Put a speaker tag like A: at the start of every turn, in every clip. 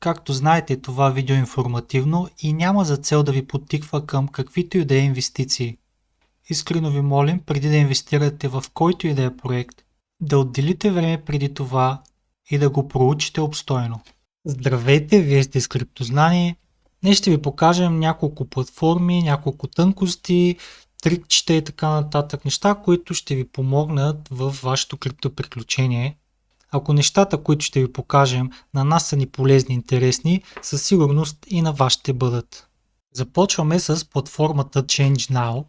A: Както знаете, това видео е информативно и няма за цел да ви подтиква към каквито и да е инвестиции. Искрено ви молим, преди да инвестирате в който и да е проект, да отделите време преди това и да го проучите обстойно. Здравейте, вие сте с Криптознание. Днес ще ви покажем няколко платформи, няколко тънкости, трикчета и така нататък, неща, които ще ви помогнат в вашето криптоприключение. Ако нещата, които ще ви покажем, на нас са ни полезни и интересни, със сигурност и на вас ще бъдат. Започваме с платформата ChangeNow.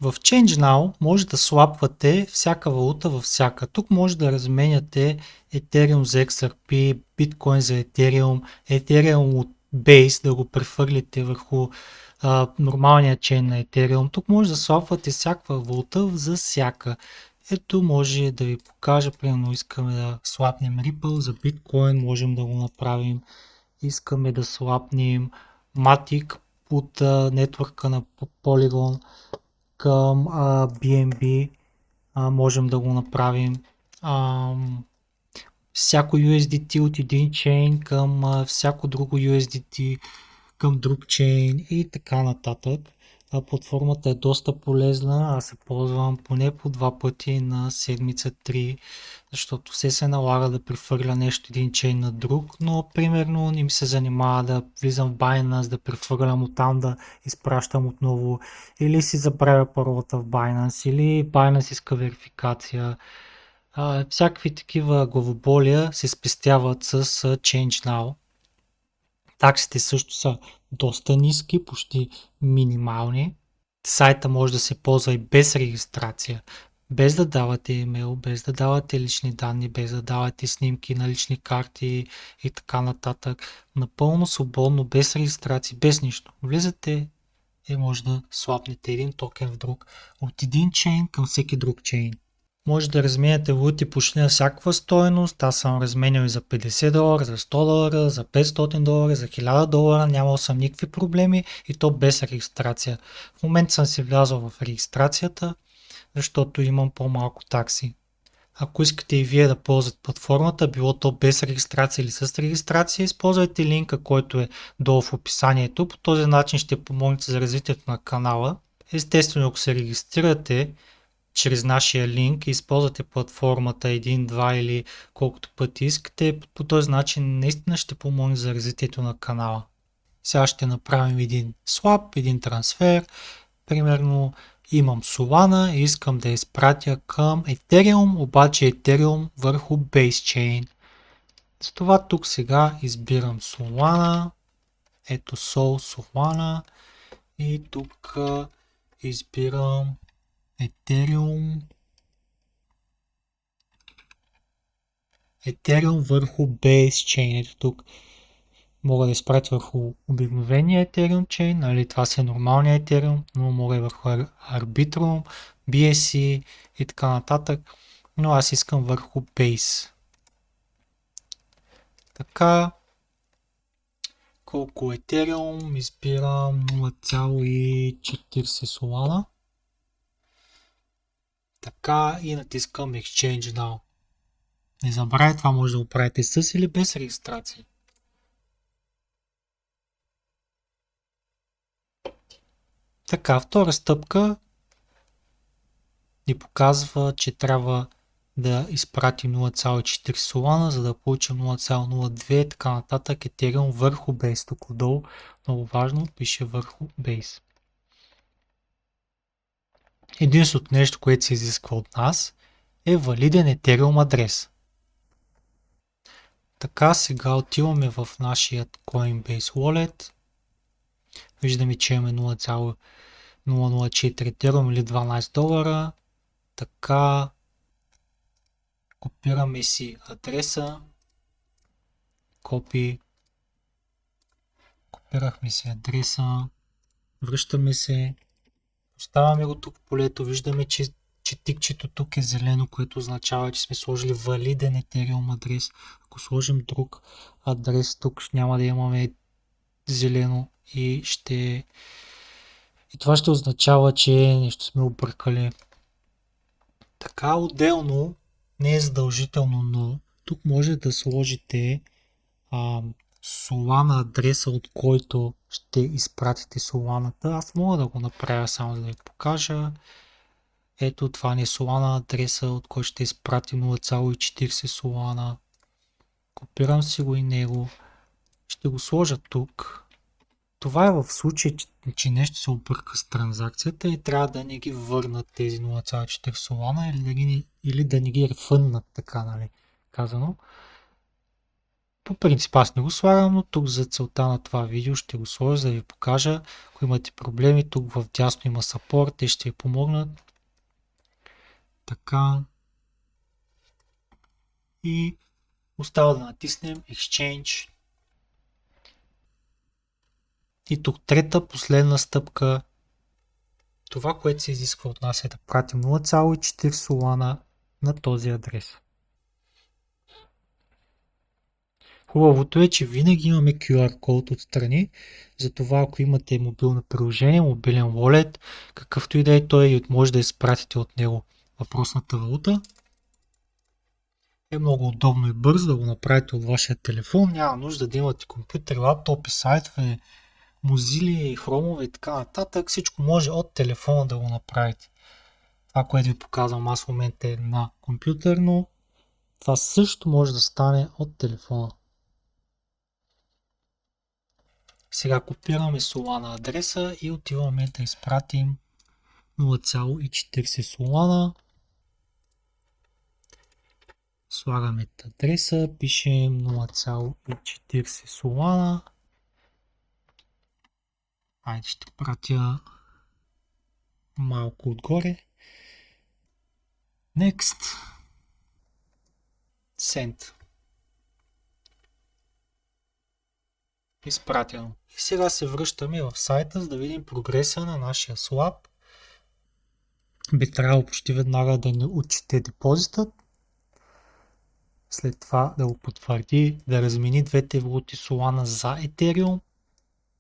A: В ChangeNow може да слапвате всяка валута във всяка. Тук може да разменяте Ethereum за XRP, Bitcoin за Ethereum, Ethereum от Base да го прехвърлите върху нормалния чейн на Ethereum. Тук може да слапвате всякаква валута за всяка. Ето може да ви покажа, примерно искаме да слапнем Ripple за Bitcoin, можем да го направим. Искаме да слапнем Matic от нетворка на Polygon към BNB, можем да го направим. Всяко USDT от един чейн към всяко друго USDT към друг чейн и така нататък. Платформата е доста полезна, аз се ползвам поне по 2 пъти на седмица 3, защото все се налага да прехвърля нещо един чейн на друг, но примерно не ми се занимава да влизам в Binance, да прехвърлям оттам да изпращам отново, или си забравя паролата в Binance, или Binance иска верификация. Всякакви такива главоболия се спестяват с ChangeNow. Таксите също са доста ниски, почти минимални. Сайта може да се ползва и без регистрация, без да давате имейл, без да давате лични данни, без да давате снимки на лични карти и така нататък. Напълно свободно, без регистрация, без нищо. Влизате и може да слапнете един токен в друг, от един чейн към всеки друг чейн. Може да разменяте валути почти на всякаква стоеност. Аз съм разменял и за $50, за $100, за $500, за $1000. Нямал съм никакви проблеми и то без регистрация. В момента съм си влязъл в регистрацията, защото имам по-малко такси. Ако искате и вие да ползвате платформата, било то без регистрация или с регистрация, използвайте линка, който е долу в описанието. По този начин ще помогнете за развитието на канала. Естествено, ако се регистрирате чрез нашия линк и използвате платформата 1, 2 или колкото пъти искате, по този начин наистина ще помогне за развитието на канала. Сега ще направим един swap, един трансфер. Примерно имам Solana и искам да изпратя към Ethereum, обаче Ethereum върху Base Chain. С това тук сега избирам Solana, ето Solana и тук избирам Ethereum върху Base Chain. Ето тук мога да изпратя върху обикновения Ethereum Chain, нали, това си е нормалния Ethereum, но мога и върху Arbitrum, BSC и така нататък, но аз искам върху Base. Така, колко Ethereum, избирам 0,40 Solana. Така и натискам Exchange Now. Не забравяйте, това може да го правите с или без регистрация. Така, втора стъпка ни показва, че трябва да изпратим 0,4 Solana, за да получим 0,02, така нататък Ethereum върху Base. Тук отдолу, много важно, пише върху Base. Единственото нещо, което се изисква от нас, е валиден Ethereum адрес. Така, сега отиваме в нашия Coinbase Wallet. Виждаме, че имаме 0,004 Ethereum или $12. Така, копираме си адреса. Копирахме си адреса. Връщаме се. Поставяме го тук в полето. Виждаме, че тикчето тук е зелено, което означава, че сме сложили валиден Ethereum адрес. Ако сложим друг адрес, тук няма да имаме зелено и това ще означава, че нещо сме объркали. Така, отделно, не е задължително, но тук може да сложите Solana адреса, от който ще изпратите Соланата. Аз мога да го направя, само да ви покажа. Ето, това не е Solana адреса, от който ще изпратим 0,40 Solana. Копирам си го и него. Ще го сложа тук. Това е в случай, че нещо се обърка с транзакцията и трябва да не ги върнат тези 0,4 Solana или да не ги рефъннат, така нали казано. По принцип аз не го слагам, но тук за целта на това видео ще го сложа, за да ви покажа. Ако имате проблеми, тук в дясно има support, те ще ви помогнат. Така. И остава да натиснем Exchange. И тук трета, последна стъпка. Това, което се изисква от нас, е да пратим 0,4 Solana на този адрес. Хубавото е, че винаги имаме QR код отстрани, затова ако имате мобилно приложение, мобилен wallet, какъвто и да е той, може да изпратите от него въпросната валута. Е много удобно и бързо да го направите от вашия телефон. Няма нужда да имате компютър, лаптопи, сайтове, мозили, хромове и така нататък. Всичко може от телефона да го направите. Това, което ви показвам аз в момента е на компютър, но това също може да стане от телефона. Сега копираме Solana адреса и отиваме да изпратим 0,40 Solana. Слагаме адреса, пишем 0,40 Solana. Айде ще пратя малко отгоре. Next. Send. Изпратено. И сега се връщаме в сайта, за да видим прогреса на нашия swap. Би трябвало почти веднага да ни отчете депозитът. След това да го потвърди, да размени двете валути Solana за Ethereum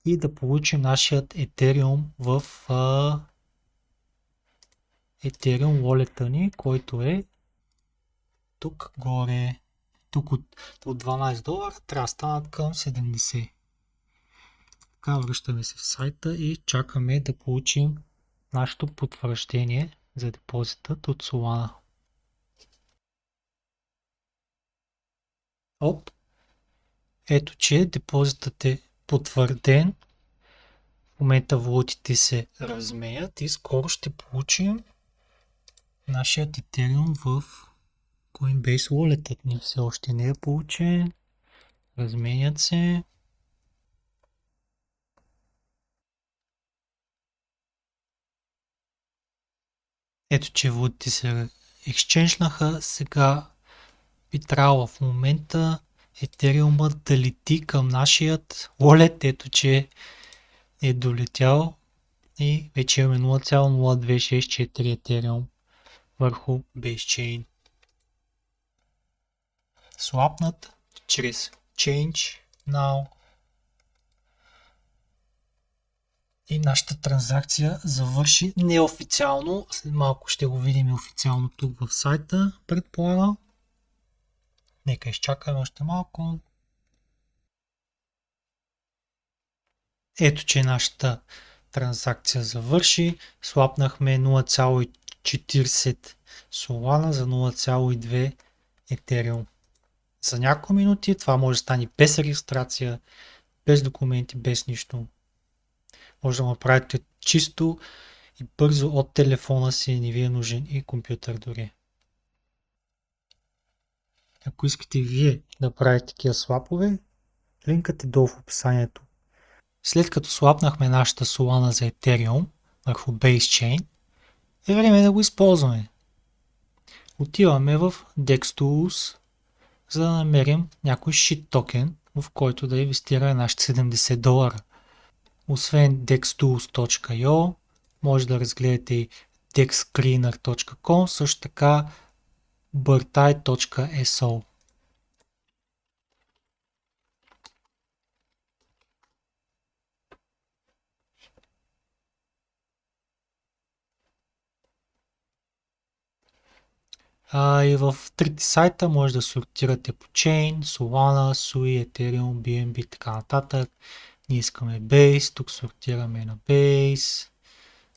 A: и да получим нашият Ethereum в Ethereum wallet ни, който е тук горе. Тук от $12 трябва да станат към 70. Така, връщаме се в сайта и чакаме да получим нашето потвърждение за депозитът от Solana. Оп! Ето, че депозитът е потвърден. В момента валутите се размеят и скоро ще получим нашият Ethereum в Coinbase Wallet. Ни все още не е получен. Разменят се. Ето, че валутите се екшенджнаха. Сега би трябвало в момента Ethereum да лети към нашият wallet. Ето, че е долетял и вече имаме 0,0264 Ethereum върху BaseChain. Слапнат чрез Change Now. И нашата транзакция завърши неофициално. След малко ще го видим официално тук в сайта, предполагам. Нека изчакаме още малко. Ето, че нашата транзакция завърши. Слапнахме 0,40 Solana за 0,2 Ethereum. За няколко минути това може да стане без регистрация, без документи, без нищо. Може да го направите чисто и бързо от телефона си, не ви е нужен и компютър дори. Ако искате вие да правите такива слапове, линкът е долу в описанието. След като слапнахме нашата Solana за Ethereum върху BaseChain, е време да го използваме. Отиваме в DEX Tools, за да намерим някой shit токен, в който да инвестираме нашите $70. Освен dextools.io, може да разгледате и dexscreener.com, също така burtai.so. И в трите сайта може да сортирате по Chain, Solana, Sui, Ethereum, BNB и така нататък. Ние искаме Base, тук сортираме на Base,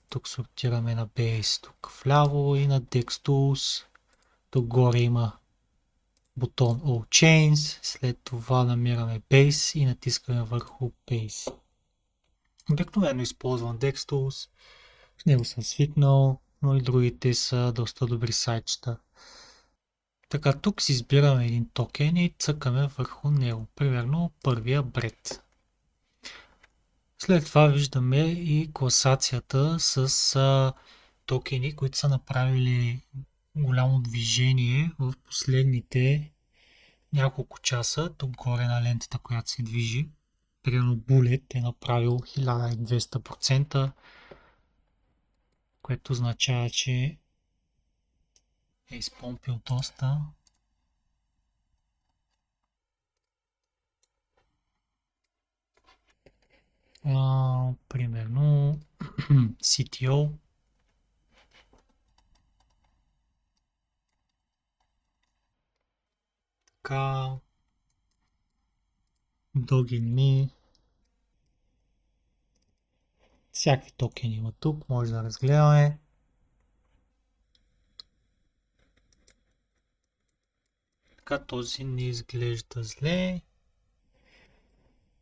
A: тук сортираме на Base, тук вляво и на DEX Tools. Тук горе има бутон All Chains, след това намираме Base и натискаме върху Base. Обикновено използвам DEX Tools, с него съм свикнал, но и другите са доста добри сайтчета. Така, тук си избираме един токен и цъкаме върху него, примерно първия бред. След това виждаме и класацията с токени, които са направили голямо движение в последните няколко часа. Тук горе на лентата, която се движи. Примерно Bullet е направил 1200%, което означава, че е изпомпил доста. Примерно CTO. Така. DogeNMe. Всякакви токени има тук, може да разгледаме. Така, този не изглежда зле.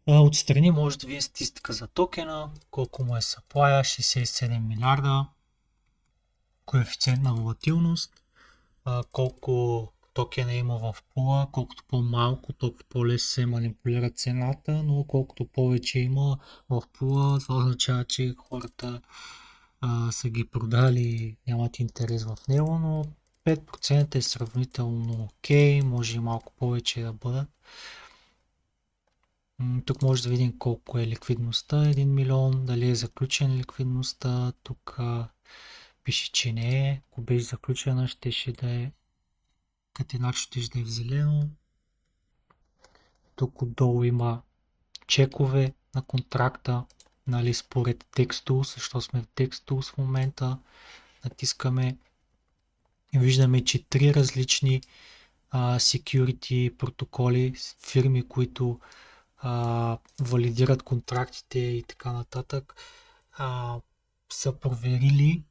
A: Отстрани може да видим статистика за токена, колко му е supply, 67 милиарда, коефициент на волатилност, колко токена има в пула, колкото по-малко, толкова по-лесно се манипулира цената, но колкото повече има в пула, това означава, че хората са ги продали, нямат интерес в него, но 5% е сравнително окей, може и малко повече да бъдат. Тук може да видим колко е ликвидността, 1 милион, дали е заключена ликвидността, тук пише, че не е, ако беше заключена, ще да е катеначо, ще да е в зелено. Тук отдолу има чекове на контракта, нали, според TextTools, защото сме в TextTools в момента. Натискаме и виждаме, че 3 различни security протоколи, фирми, които валидират контрактите и така нататък, са проверили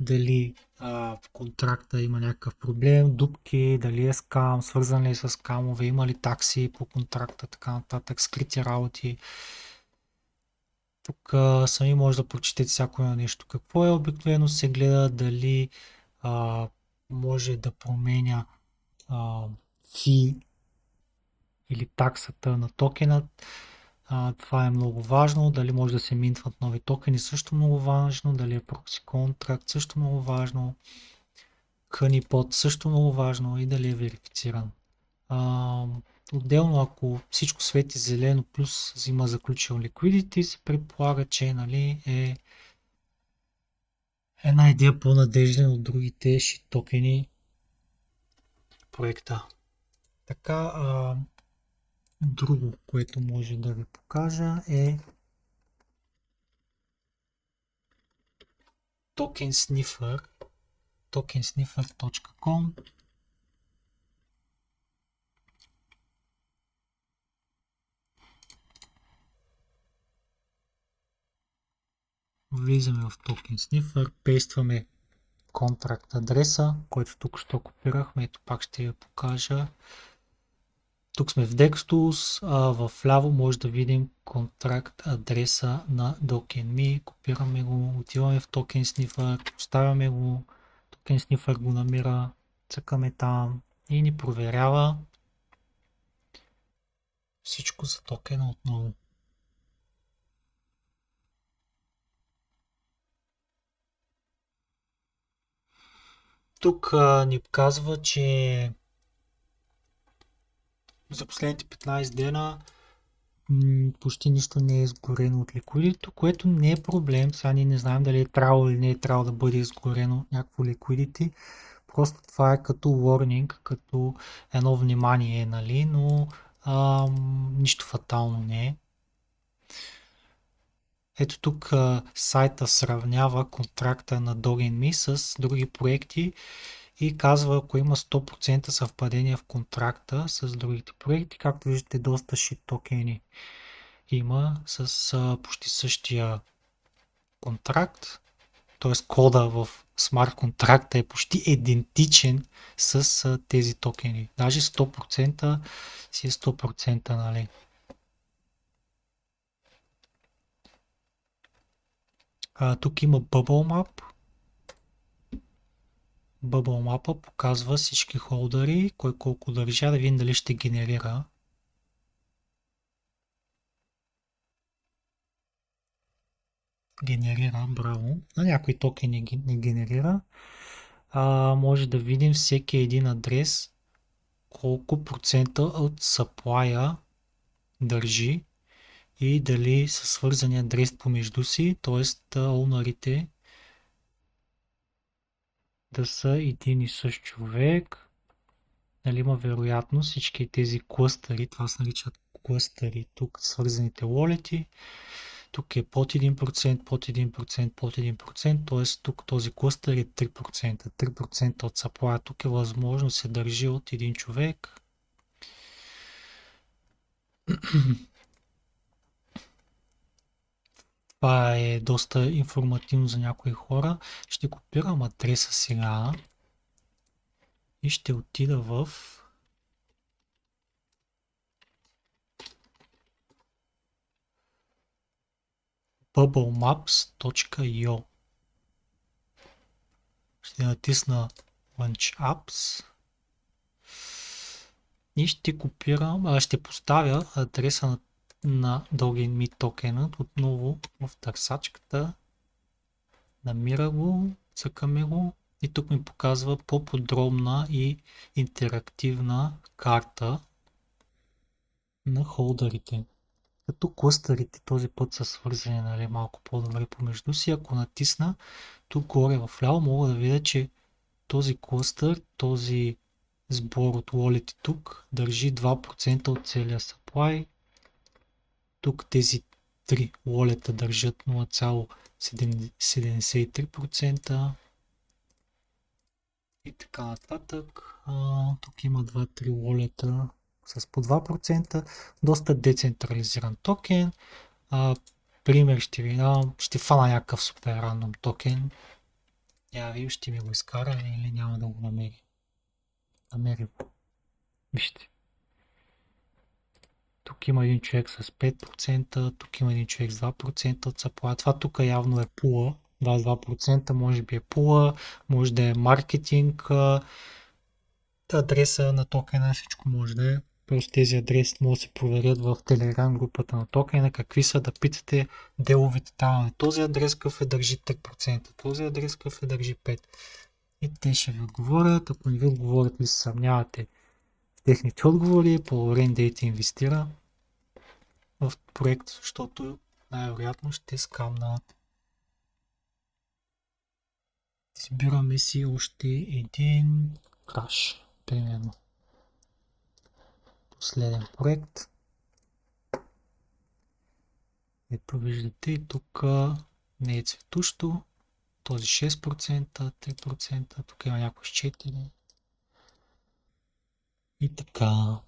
A: дали в контракта има някакъв проблем, дупки, дали е скам, свързан ли е с скамове, има ли такси по контракта, така нататък, скрити работи. Тук сами може да прочетете всяко едно нещо. Какво е обикновено се гледа, дали може да променя фи или таксата на токена. Това е много важно. Дали може да се минтват нови токени, също много важно. Дали е прокси контракт, също много важно. Honeypot, също много важно. И дали е верифициран. Отделно, ако всичко свети зелено плюс има заключил liquidity, се предполага, че, нали, е една идея по-надежден от другите шит токени проекта. Така, друго, което може да ви покажа е tokensniffer, tokensniffer.com. Влизаме в tokensniffer, пействаме контракт адреса, който тук ще копирахме. Ето пак ще ви покажа. Тук сме в DexTools, в ляво може да видим контракт адреса на DogeNMe, копираме го, отиваме в tokensniffer, поставяме го, tokensniffer го намира, цъкаме там и ни проверява всичко за токена отново. Тук ни казва, че за последните 15 дена почти нищо не е изгорено от ликвидито, което не е проблем. Сега ние не знаем дали е трябвало или не е трябвало да бъде изгорено някакво ликвидити. Просто това е като warning, като едно внимание, нали, но нищо фатално не е. Ето тук сайта сравнява контракта на DogeNMe с други проекти и казва, ако има 100% съвпадение в контракта с другите проекти. Както виждате, доста shit токени има с почти същия контракт, т.е. кода в смарт контракта е почти идентичен с тези токени. Даже 100% си е 100%, нали? Тук има Bubble Map. Bubble Map показва всички холдъри, кой колко държа, да видим дали ще генерира. Генерира, браво. На някои токени не генерира. Може да видим всеки един адрес, колко процента от supply държи и дали са свързани адрес помежду си, т.е. онарите да са един и същ човек. Нали, има вероятност всички тези клъстъри, това се наричат клъстъри, тук свързаните wallet, тук е под 1%, под 1%, под 1%, т.е. тук този клъстър е 3%. 3% от supply тук е възможно се държи от един човек. Това е доста информативно за някои хора. Ще копирам адреса сега и ще отида в bubblemaps.io. Ще натисна Launch Apps и ще копирам, ще поставя адреса на Dogecoin токена отново в търсачката. Намира го, цъкаме го и тук ми показва по-подробна и интерактивна карта на холдърите. Като клъстърите този път са свързани, нали, малко по-добре помежду си. Ако натисна тук горе в ляво, мога да видя, че този клъстър, този сбор от wallet тук държи 2% от целия supply. Тук тези 3 wallet държат 0,73% и така нататък. Тук има 2-3 wallet с по 2%. Доста децентрализиран токен. Пример ще ви дам. Ще фана някакъв супер рандом токен. Видим, ще ми го изкара или няма да го намери. Намери го. Вижте. Тук има един човек с 5%, тук има един човек с 2% от supply. Това тук явно е пула. 22% може би е пула, може да е маркетинг. Адреса на токена, всичко може да е. Просто тези адреси може да се проверят в Telegram групата на токена, какви са, да питате деловите там. Този адрес къв е държи 3%, този адрес къв е държи 5%. И те ще ви отговорят. Ако не ви отговорят или се съмнявате в техните отговори, по-добре да инвестира в проект, защото най-вероятно ще скамнат. Избираме си още един краш, примерно. Последен проект. Ето виждате и тук не е цветущо. Този 6%, 3%, тук има някой с 4%. И така.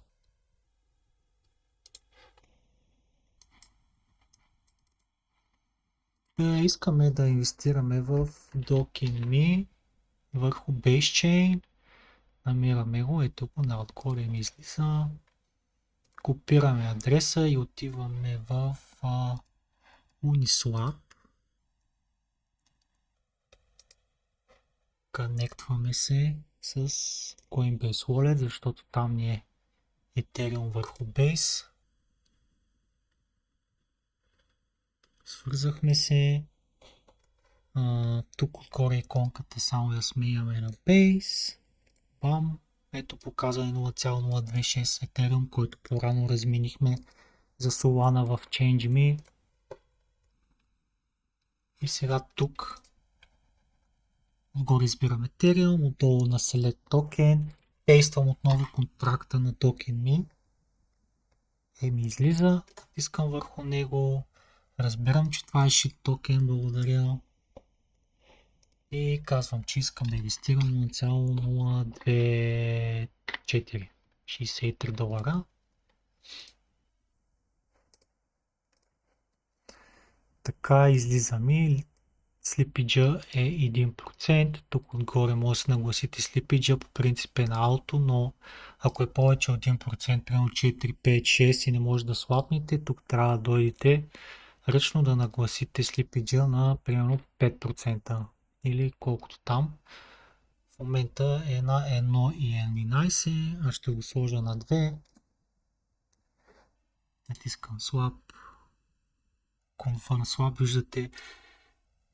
A: Искаме да инвестираме в Dogecoin върху BaseChain. Намираме го, ето го, наотгоре ми излиза. Копираме адреса и отиваме в Uniswap. Конектваме се с Coinbase Wallet, защото там ни е Ethereum върху Base. Свързахме се. Тук отгоре иконката само я сменяме на Base. Бам. Ето показане 0,026 Ethereum, който по-рано разминихме за Solana в ChangeMe. И сега тук отгоре избирам Ethereum, отдолу на Select Token. Пействам отново контракта на Dogecoin. Ми излиза. Искам върху него. Разбирам, че това е shit токен. Благодаря. И казвам, че искам да инвестирам 0,024 $63. Така излиза ми. Слипиджа е 1%. Тук отгоре може да се нагласите слипиджа, по принцип е на ауто, но ако е повече от 1%, примерно 4, 5, 6 и не може да слапнете, тук трябва да дойдете ръчно да нагласите слипиджа на примерно 5% или колкото там. В момента е на 1,11, аз ще го сложа на 2. Натискам Swap. Confirm Swap, виждате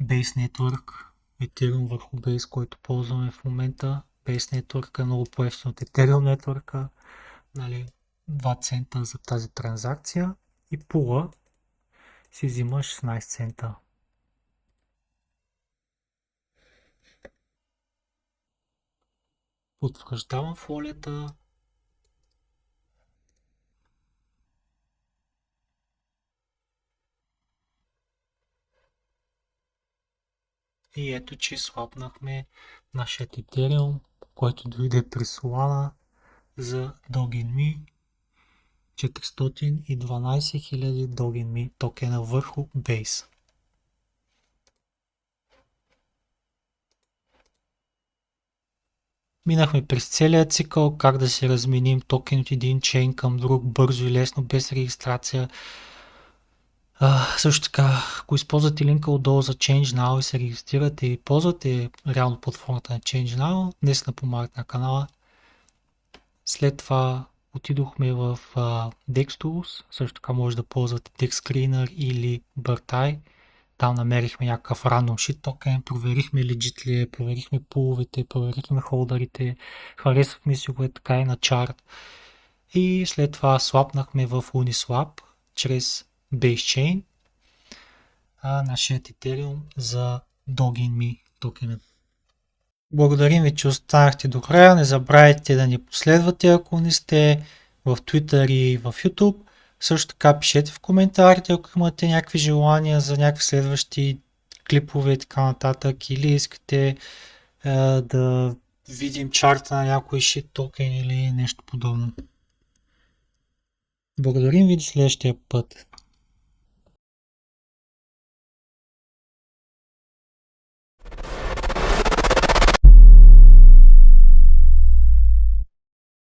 A: Base Network, Ethereum върху Base, който ползваме в момента. Base Network е много по-ефтин от Ethereum Network, нали, 2 цента за тази транзакция и пула си взима 16 цента. Потвърждавам фолията. И ето, че слапнахме нашия Ethereum, който дойде при Solana за DogeNMe. 412 000 DogeNMe токена върху Base. Минахме през целия цикъл, как да се разменим токен от един чейн към друг, бързо и лесно, без регистрация. Също така, ако използвате линка отдолу за ChangeNow и се регистрирате и ползвате реално платформата на ChangeNow, днес помагате на канала. След това отидохме в DexTools, също така може да ползвате DexScreener или BirdEye. Там намерихме някакъв random shit токен, проверихме legit ли е, проверихме пуловете, проверихме холдерите, харесахме си го е така и на чарт. И след това слапнахме в Uniswap чрез BaseChain нашият Ethereum за DogeNMe токенът. Благодарим ви, че останахте до края. Не забравяйте да ни последвате, ако не сте, в Twitter и в YouTube. Също така пишете в коментарите, ако имате някакви желания за някакви следващи клипове и така нататък, или искате да видим чарта на някой shit токен или нещо подобно. Благодарим ви до следващия път.